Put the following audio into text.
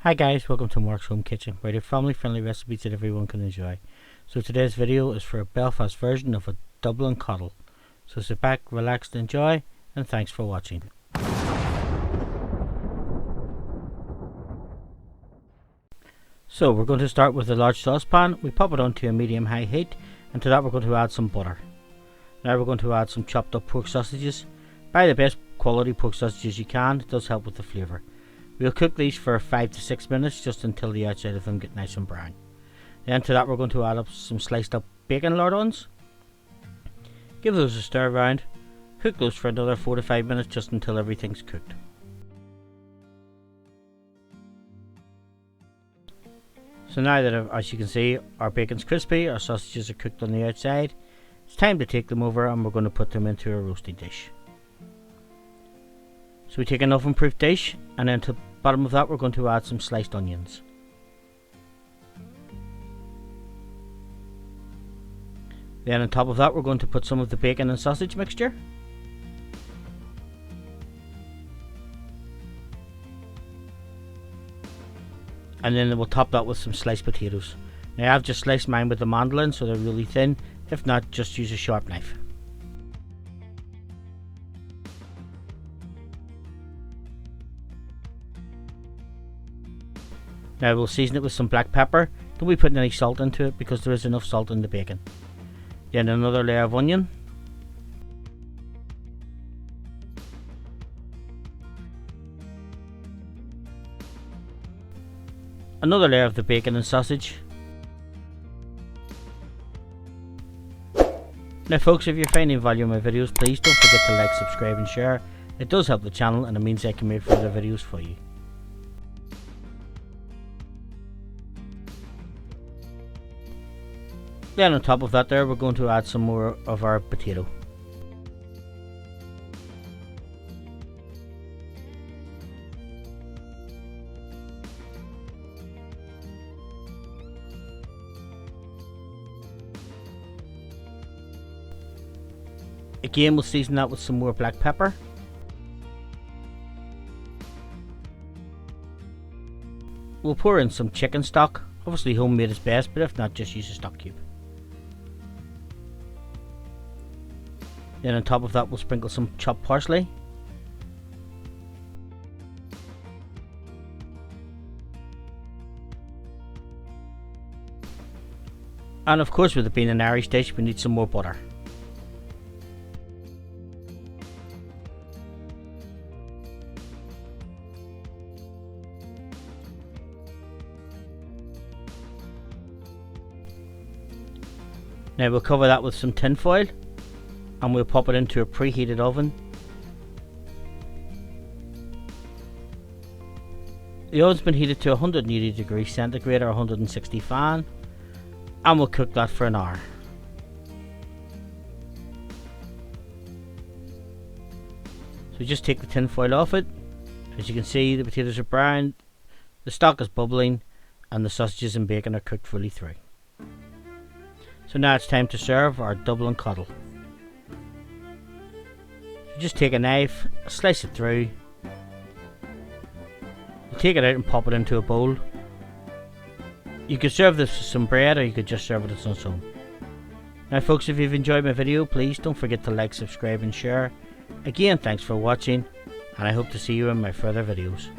Hi guys, welcome to Mark's Home Kitchen, where I do family friendly recipes that everyone can enjoy. So today's video is for a Belfast version of a Dublin Coddle. So sit back, relax and enjoy, and thanks for watching. So we're going to start with a large saucepan. We pop it onto a medium-high heat, and to that we're going to add some butter. Now we're going to add some chopped up pork sausages. Buy the best quality pork sausages you can, it does help with the flavour. We'll cook these for 5 to 6 minutes, just until the outside of them get nice and brown. Then to that we're going to add up some sliced up bacon lardons. Give those a stir around. Cook those for another 4 to 5 minutes, just until everything's cooked. So now that, as you can see, our bacon's crispy, our sausages are cooked on the outside, it's time to take them over and we're going to put them into a roasting dish. So we take an oven proof dish, and then to the bottom of that we're going to add some sliced onions. Then on top of that we're going to put some of the bacon and sausage mixture. And then we'll top that with some sliced potatoes. Now I've just sliced mine with a mandolin, so they're really thin. If not, just use a sharp knife. Now we'll season it with some black pepper. Don't be putting any salt into it because there is enough salt in the bacon. Then another layer of onion. Another layer of the bacon and sausage. Now folks, if you're finding value in my videos, please don't forget to like, subscribe and share. It does help the channel and it means I can make further videos for you. Then on top of that there, we're going to add some more of our potato. Again, we'll season that with some more black pepper. We'll pour in some chicken stock. Obviously homemade is best, but if not, just use a stock cube. Then on top of that we'll sprinkle some chopped parsley. And of course, with it being an Irish dish, we need some more butter. Now we'll cover that with some tin foil and we'll pop it into a preheated oven. The oven's been heated to 180 degrees centigrade or 160 fan, and we'll cook that for an hour. So just take the tin foil off it. As you can see, the potatoes are brown, the stock is bubbling, and the sausages and bacon are cooked fully through. So now it's time to serve our Dublin Coddle. So just take a knife, slice it through. You take it out and pop it into a bowl. You could serve this with some bread, or you could just serve it on its own. Now folks, if you've enjoyed my video, please don't forget to like, subscribe and share. Again, thanks for watching, and I hope to see you in my further videos.